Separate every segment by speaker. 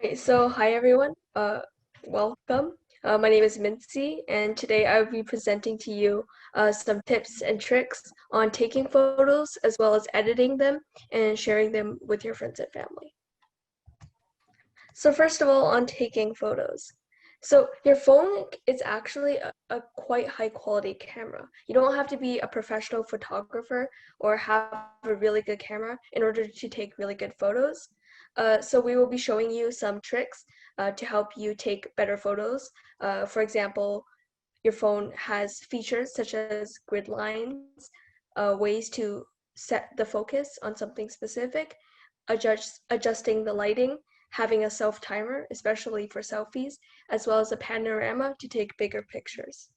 Speaker 1: Right, so hi everyone, welcome. My name is Mincy, and today I will be presenting to you some tips and tricks on taking photos as well as editing them and sharing them with your friends and family. So first of all, on taking photos. So your phone is actually a quite high quality camera. You don't have to be a professional photographer or have a really good camera in order to take really good photos. So we will be showing you some tricks to help you take better photos. For example, your phone has features such as grid lines, ways to set the focus on something specific, adjusting the lighting, having a self timer, especially for selfies, as well as a panorama to take bigger pictures.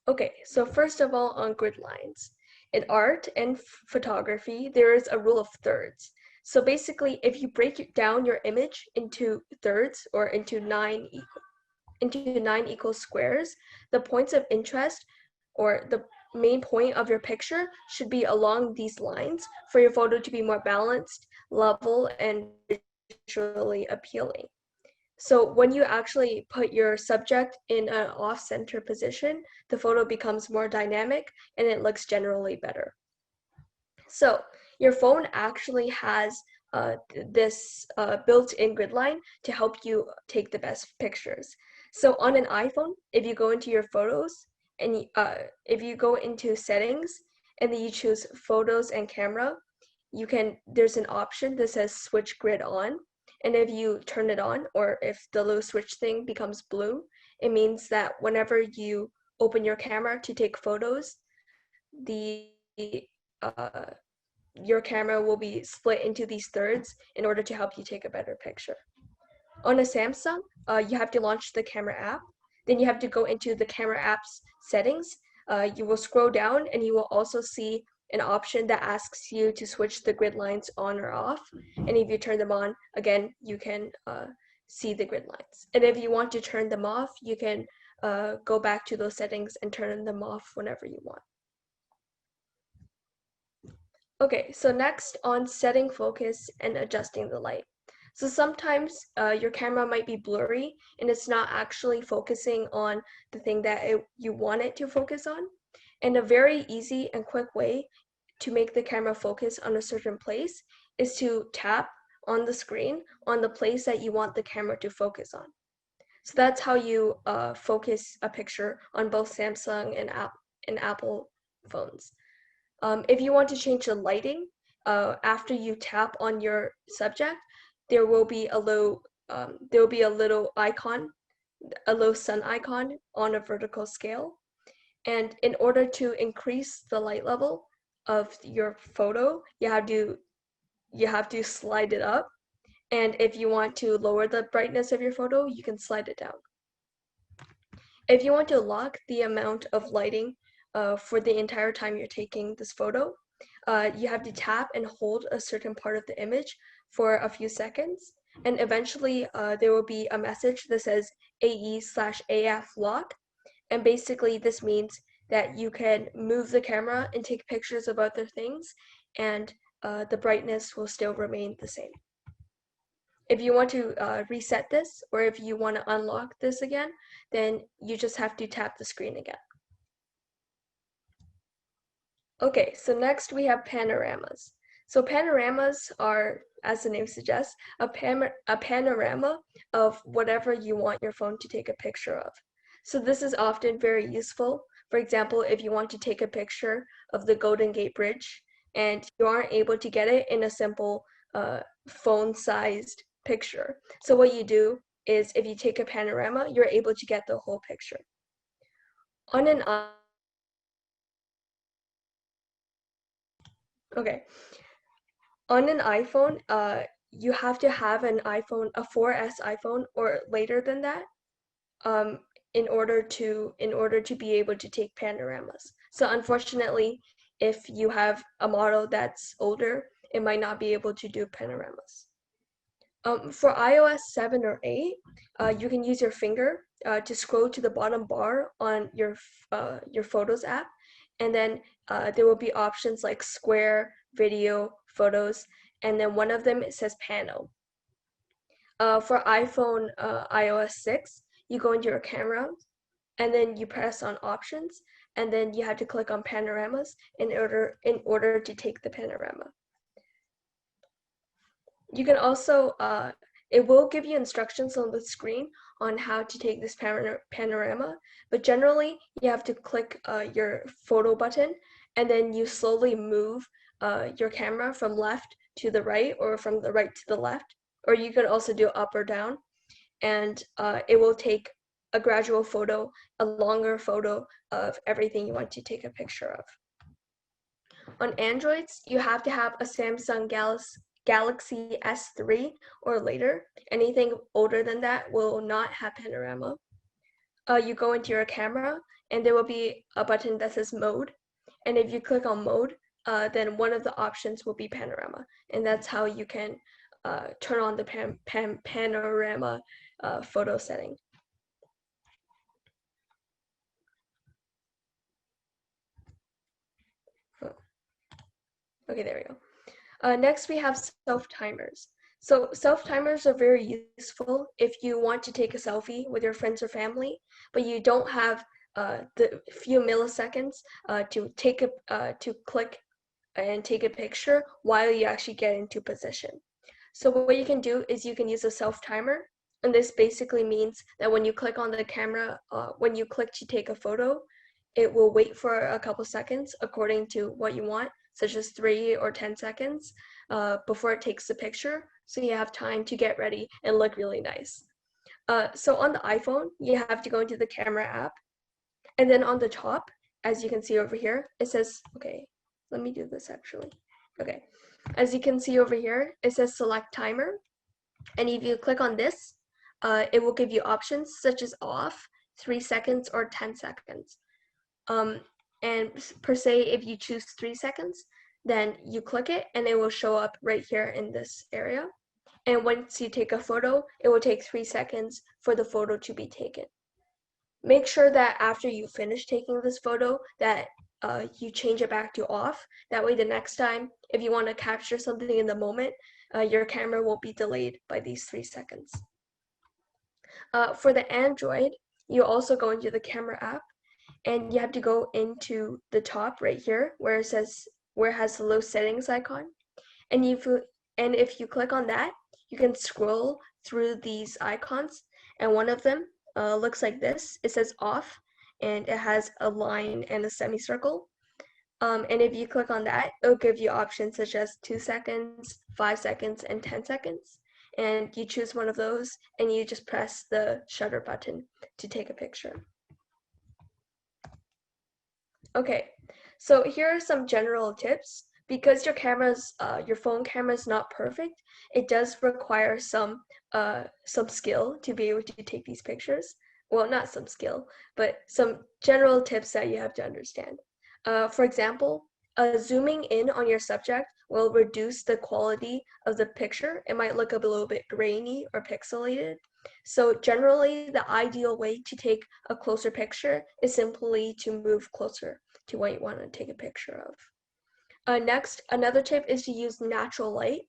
Speaker 1: Okay, so first of all, on grid lines. In art and photography, there is a rule of thirds. So basically, if you break down your image into thirds or into nine equal squares, the points of interest or the main point of your picture should be along these lines for your photo to be more balanced, level, and visually appealing. So when you actually put your subject in an off-center position, the photo becomes more dynamic and it looks generally better. So your phone actually has this built-in grid line to help you take the best pictures. So on an iPhone, if you go into your photos and if you go into settings and then you choose photos and camera, there's an option that says switch grid on. And if you turn it on, or if the little switch thing becomes blue, it means that whenever you open your camera to take photos, the uh, your camera will be split into these thirds in order to help you take a better picture. On a Samsung, you have to launch the camera app. Then you have to go into the camera app's settings. You will scroll down and you will also see an option that asks you to switch the grid lines on or off. And if you turn them on, again, you can see the grid lines. And if you want to turn them off, you can go back to those settings and turn them off whenever you want. Okay, so next on setting focus and adjusting the light. So sometimes your camera might be blurry and it's not actually focusing on the thing that you want it to focus on. And a very easy and quick way to make the camera focus on a certain place is to tap on the screen on the place that you want the camera to focus on. So that's how you focus a picture on both Samsung and Apple phones. If you want to change the lighting, after you tap on your subject, there will be a little icon, a little sun icon on a vertical scale. And in order to increase the light level of your photo, you have to slide it up. And if you want to lower the brightness of your photo, you can slide it down. If you want to lock the amount of lighting for the entire time you're taking this photo, you have to tap and hold a certain part of the image for a few seconds. And eventually there will be a message that says AE/AF lock. And basically this means that you can move the camera and take pictures of other things and the brightness will still remain the same. If you want to reset this or if you want to unlock this again, then you just have to tap the screen again. Okay, so next we have panoramas. So panoramas are, as the name suggests, a panorama of whatever you want your phone to take a picture of. So this is often very useful. For example, if you want to take a picture of the Golden Gate Bridge and you aren't able to get it in a simple phone-sized picture. So what you do is if you take a panorama, you're able to get the whole picture. On an iPhone, you have to have an iPhone, a 4S iPhone or later than that, in order to be able to take panoramas. So unfortunately, if you have a model that's older, it might not be able to do panoramas. For iOS 7 or 8, you can use your finger to scroll to the bottom bar on your Photos app, and then there will be options like Square, Video, Photos, and then one of them it says Pano. For iPhone iOS 6, you go into your camera and then you press on options and then you have to click on panoramas in order to take the panorama. You can also, it will give you instructions on the screen on how to take this panorama, but generally you have to click your photo button and then you slowly move your camera from left to the right or from the right to the left, or you could also do up or down, and it will take a gradual photo, a longer photo of everything you want to take a picture of. On Androids, you have to have a Samsung Galaxy S3 or later. Anything older than that will not have panorama. You go into your camera and there will be a button that says mode. And if you click on mode, then one of the options will be panorama. And that's how you can turn on the panorama photo setting. Oh. Okay, there we go. Next, we have self-timers. So self-timers are very useful if you want to take a selfie with your friends or family, but you don't have the few milliseconds to click and take a picture while you actually get into position. So what you can do is you can use a self-timer, and this basically means that when you click on the camera, when you click to take a photo, it will wait for a couple seconds according to what you want, such as 3 or 10 seconds before it takes the picture, so you have time to get ready and look really nice. So on the iPhone, you have to go into the camera app, and then on the top, as you can see over here, it says, okay, let me do this actually. Okay, as you can see over here, it says select timer, and if you click on this, it will give you options such as off, 3 seconds, or 10 seconds. And per se, if you choose 3 seconds, then you click it and it will show up right here in this area. And once you take a photo, it will take 3 seconds for the photo to be taken. Make sure that after you finish taking this photo that you change it back to off. That way the next time, if you want to capture something in the moment, your camera won't be delayed by these 3 seconds. For the Android, you also go into the camera app, and you have to go into the top right here where it has the low settings icon, and if you click on that, you can scroll through these icons, and one of them looks like this. It says off, and it has a line and a semicircle. And if you click on that, it'll give you options such as 2 seconds, 5 seconds, and 10 seconds. And you choose one of those, and you just press the shutter button to take a picture. Okay, so here are some general tips. Because your phone camera is not perfect, it does require some skill to be able to take these pictures. Well, not some skill, but some general tips that you have to understand. For example, zooming in on your subject will reduce the quality of the picture. It might look a little bit grainy or pixelated. So generally, the ideal way to take a closer picture is simply to move closer to what you want to take a picture of. Next, another tip is to use natural light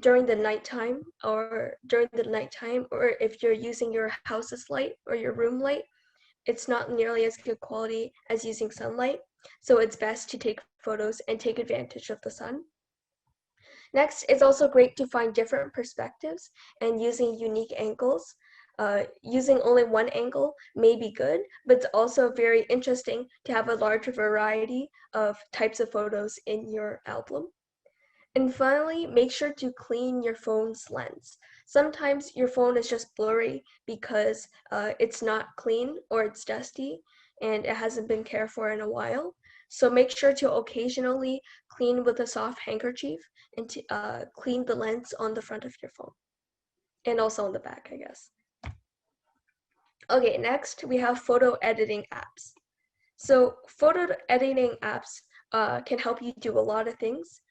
Speaker 1: during the nighttime, or if you're using your house's light or your room light, it's not nearly as good quality as using sunlight, so it's best to take photos and take advantage of the sun. Next, it's also great to find different perspectives and using unique angles. Using only one angle may be good, but it's also very interesting to have a large variety of types of photos in your album. And finally, make sure to clean your phone's lens. Sometimes your phone is just blurry because it's not clean or it's dusty and it hasn't been cared for in a while. So make sure to occasionally clean with a soft handkerchief and to clean the lens on the front of your phone. And also on the back, I guess. Okay, next we have photo editing apps. So photo editing apps can help you do a lot of things.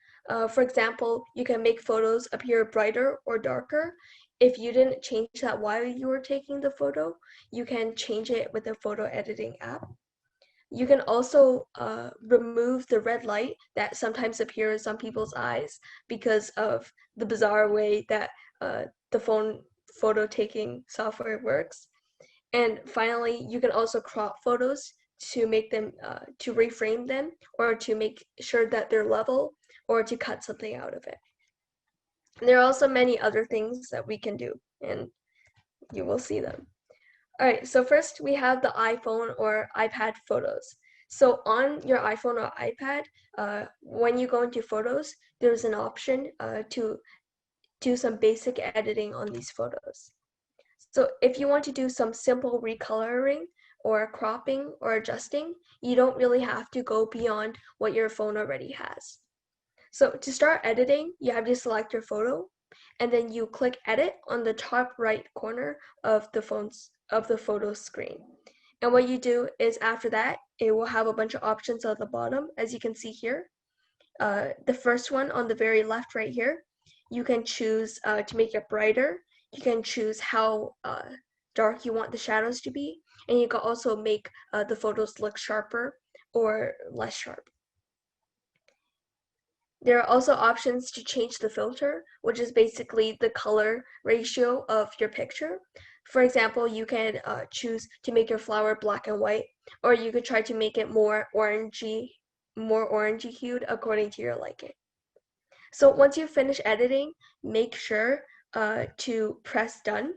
Speaker 1: For example, you can make photos appear brighter or darker. If you didn't change that while you were taking the photo, you can change it with a photo editing app. You can also remove the red light that sometimes appears on people's eyes because of the bizarre way that the phone photo taking software works. And finally, you can also crop photos to make them, to reframe them, or to make sure that they're level, or to cut something out of it. And there are also many other things that we can do, and you will see them. All right, so first we have the iPhone or iPad photos. So on your iPhone or iPad, when you go into photos, there's an option to do some basic editing on these photos. So if you want to do some simple recoloring or cropping or adjusting, you don't really have to go beyond what your phone already has. So to start editing, you have to select your photo, and then you click edit on the top right corner of the photo screen. And what you do is after that, it will have a bunch of options at the bottom, as you can see here. The first one on the very left right here, you can choose to make it brighter. You can choose how dark you want the shadows to be, and you can also make the photos look sharper or less sharp. There are also options to change the filter, which is basically the color ratio of your picture. For example, you can choose to make your flower black and white, or you could try to make it more orangey hued according to your liking. So once you finish editing, make sure to press done,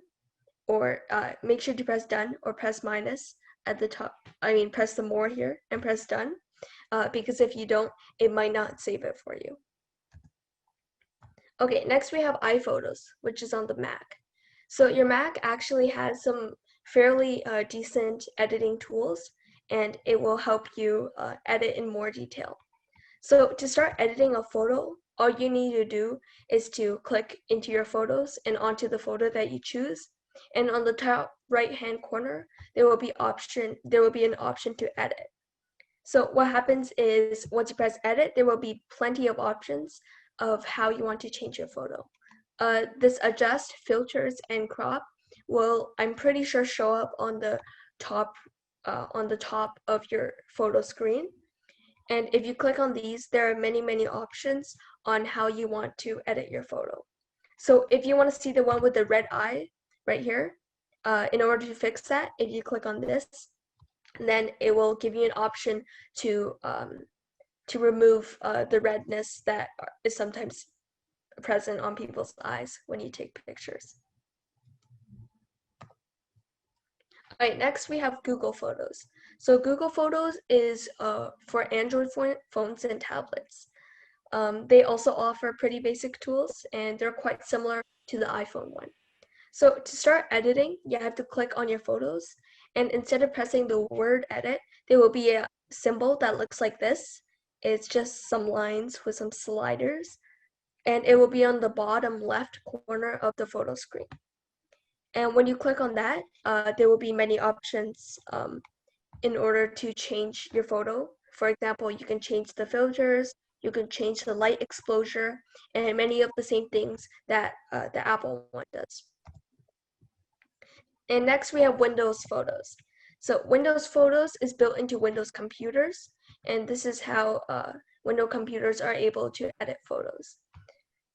Speaker 1: or make sure to press done or press minus at the top. I mean, press the more here and press done, because if you don't, it might not save it for you. Okay, next we have iPhotos, which is on the Mac. So your Mac actually has some fairly decent editing tools, and it will help you edit in more detail. So to start editing a photo, all you need to do is to click into your photos and onto the photo that you choose. And on the top right-hand corner, there will be an option to edit. So what happens is once you press edit, there will be plenty of options of how you want to change your photo. This adjust, filters, and crop will, I'm pretty sure, show up on the top of your photo screen. And if you click on these, there are many, many options on how you want to edit your photo. So if you want to see the one with the red eye right here, in order to fix that, if you click on this, then it will give you an option to remove the redness that is sometimes present on people's eyes when you take pictures. All right, next we have Google Photos. So Google Photos is for Android phones and tablets. They also offer pretty basic tools, and they're quite similar to the iPhone one. So to start editing, you have to click on your photos, and instead of pressing the word edit, there will be a symbol that looks like this. It's just some lines with some sliders, and it will be on the bottom left corner of the photo screen. And when you click on that, there will be many options in order to change your photo. For example, you can change the filters, you can change the light exposure, and many of the same things that the Apple one does. And next we have Windows Photos. So Windows Photos is built into Windows computers, and this is how Windows computers are able to edit photos.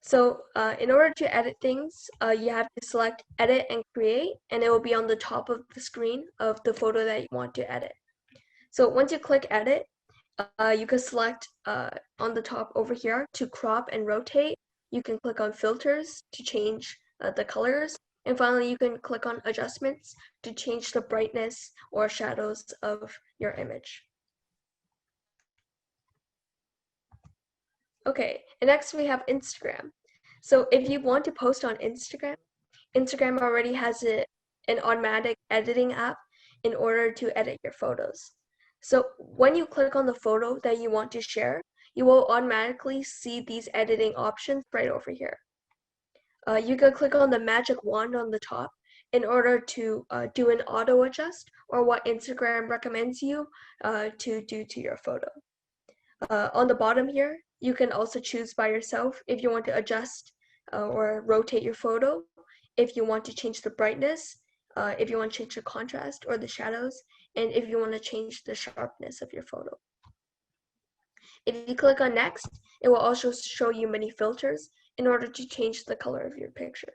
Speaker 1: So in order to edit things, you have to select Edit and Create, and it will be on the top of the screen of the photo that you want to edit. So once you click Edit, you can select on the top over here to crop and rotate. You can click on Filters to change the colors. And finally, you can click on Adjustments to change the brightness or shadows of your image. Okay, and next we have Instagram. So if you want to post on Instagram, Instagram already has an automatic editing app in order to edit your photos. So when you click on the photo that you want to share, you will automatically see these editing options right over here. You can click on the magic wand on the top in order to do an auto adjust, or what Instagram recommends you to do to your photo. On the bottom here, you can also choose by yourself if you want to adjust or rotate your photo, if you want to change the brightness, if you want to change the contrast or the shadows, and if you want to change the sharpness of your photo. If you click on next, it will also show you many filters in order to change the color of your pictures.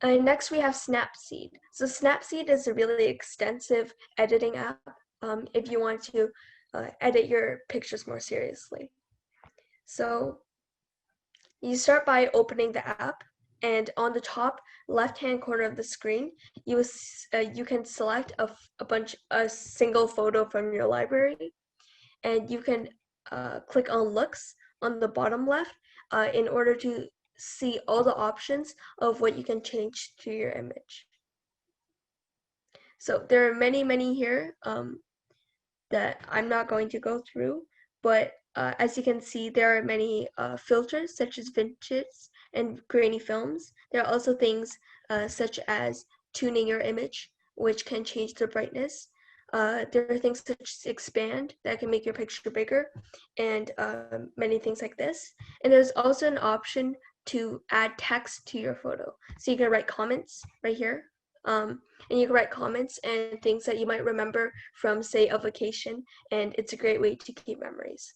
Speaker 1: And next we have SnapSeed. So SnapSeed is a really extensive editing app if you want to edit your pictures more seriously. So you start by opening the app, and on the top left-hand corner of the screen, you can select a single photo from your library, and you can click on Looks on the bottom left in order to see all the options of what you can change to your image. So there are many here that I'm not going to go through, but as you can see, there are many filters such as vintage and grainy films. There are also things such as tuning your image, which can change the brightness. There are things such as expand that can make your picture bigger, and many things like this. And there's also an option to add text to your photo. So you can write comments right here. And you can write comments and things that you might remember from, say, a vacation, and it's a great way to keep memories.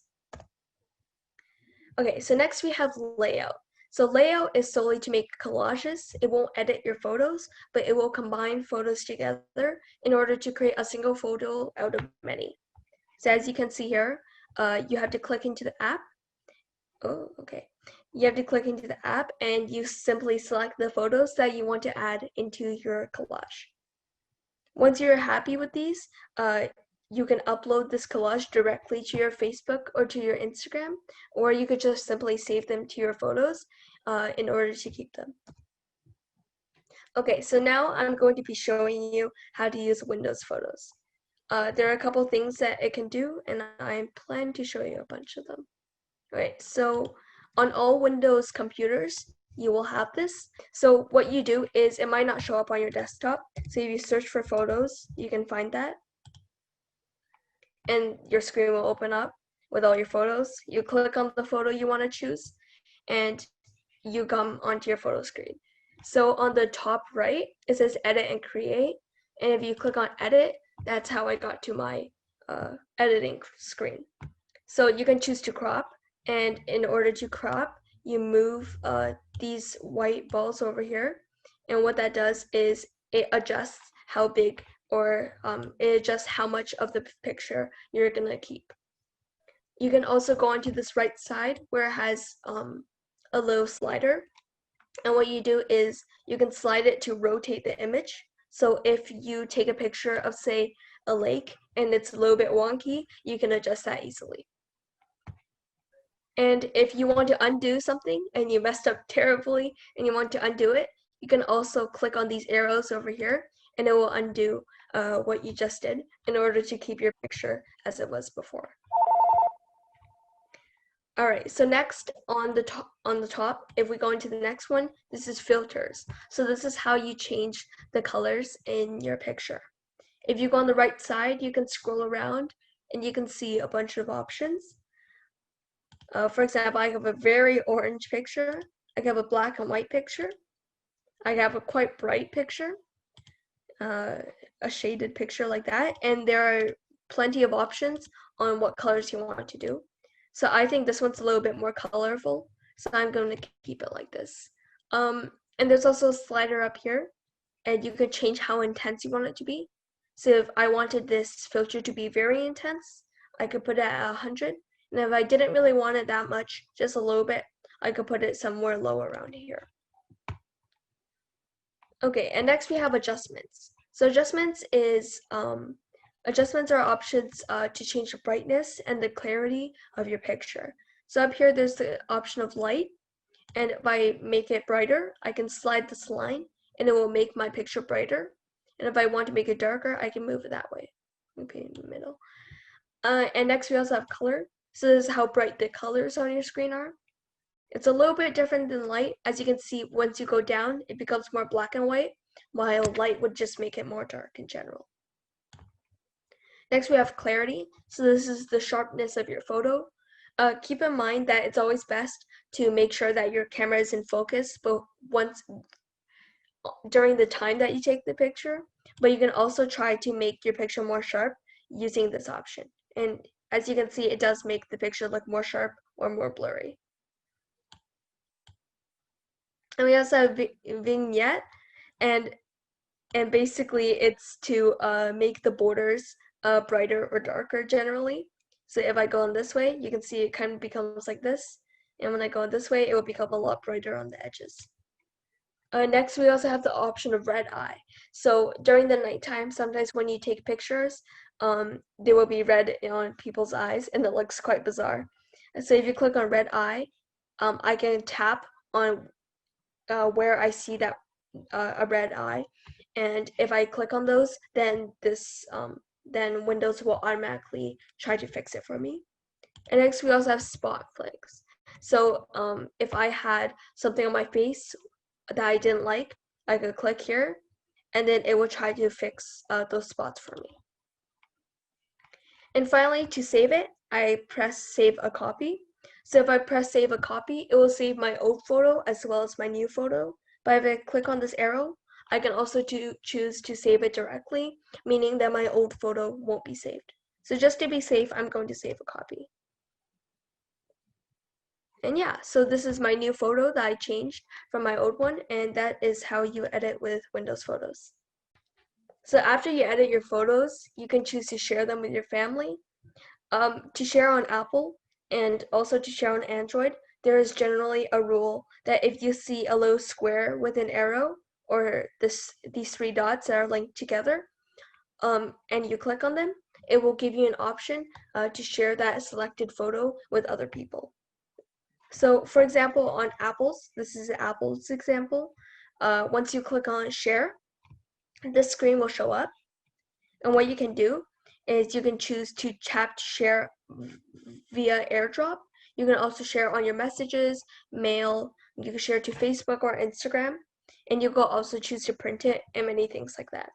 Speaker 1: Okay, so next we have layout. So layout is solely to make collages. It won't edit your photos, but it will combine photos together in order to create a single photo out of many. So as you can see here, you have to click into the app. Oh, okay. You have to click into the app and you simply select the photos that you want to add into your collage. Once you're happy with these, you can upload this collage directly to your Facebook or to your Instagram, or you could just simply save them to your photos in order to keep them. Okay, so now I'm going to be showing you how to use Windows Photos. There are a couple things that it can do, and I plan to show you a bunch of them. All right, so on all Windows computers, you will have this. So what you do is, it might not show up on your desktop. So if you search for photos, you can find that. And your screen will open up with all your photos. You click on the photo you want to choose, and you come onto your photo screen. So on the top right, it says edit and create. And if you click on edit, that's how I got to my editing screen. So you can choose to crop. And in order to crop, you move these white balls over here. And what that does is it adjusts how big or it adjusts how much of the picture you're going to keep. You can also go onto this right side where it has a little slider. And what you do is you can slide it to rotate the image. So if you take a picture of, say, a lake and it's a little bit wonky, you can adjust that easily. And if you want to undo something and you messed up terribly and you want to undo it, you can also click on these arrows over here and it will undo what you just did in order to keep your picture as it was before. All right, so next on the top, if we go into the next one, this is filters. So this is how you change the colors in your picture. If you go on the right side, you can scroll around and you can see a bunch of options. For example, I have a very orange picture. I have a black and white picture. I have a quite bright picture, a shaded picture like that. And there are plenty of options on what colors you want to do. So I think this one's a little bit more colorful. So I'm going to keep it like this. And there's also a slider up here. And you could change how intense you want it to be. So if I wanted this filter to be very intense, I could put it at 100. And if I didn't really want it that much, just a little bit, I could put it somewhere low around here. Okay, and next we have adjustments. So adjustments are options to change the brightness and the clarity of your picture. So up here, there's the option of light. And if I make it brighter, I can slide this line and it will make my picture brighter. And if I want to make it darker, I can move it that way. Okay, in the middle. And next we also have color. So this is how bright the colors on your screen are. It's a little bit different than light. As you can see, once you go down, it becomes more black and white, while light would just make it more dark in general. Next we have clarity. So this is the sharpness of your photo. Keep in mind that it's always best to make sure that your camera is in focus, but during the time that you take the picture. but you can also try to make your picture more sharp using this option. And as you can see, it does make the picture look more sharp or more blurry. And we also have vignette, and basically it's to make the borders brighter or darker generally. So if I go in this way, you can see it kind of becomes like this. And when I go in this way, it will become a lot brighter on the edges. Next, we also have the option of red eye. So during the nighttime, sometimes when you take pictures, there will be red on people's eyes, and it looks quite bizarre. So if you click on red eye, I can tap on where I see that a red eye, and if I click on those, then then Windows will automatically try to fix it for me. And next, we also have spot flicks. So if I had something on my face that I didn't like, I could click here, and then it will try to fix those spots for me. And finally, to save it, I press save a copy. So if I press save a copy, it will save my old photo as well as my new photo. But if I click on this arrow, I can also choose to save it directly, meaning that my old photo won't be saved. So just to be safe, I'm going to save a copy. And yeah, so this is my new photo that I changed from my old one, and that is how you edit with Windows Photos. So after you edit your photos, you can choose to share them with your family. To share on Apple and also to share on Android, there is generally a rule that if you see a little square with an arrow or these three dots that are linked together, and you click on them, it will give you an option to share that selected photo with other people. So for example, on Apple's, this is Apple's example, once you click on share, this screen will show up. And what you can do is you can choose to tap to share via AirDrop. You can also share on your messages, mail, you can share to Facebook or Instagram, and you can also choose to print it and many things like that.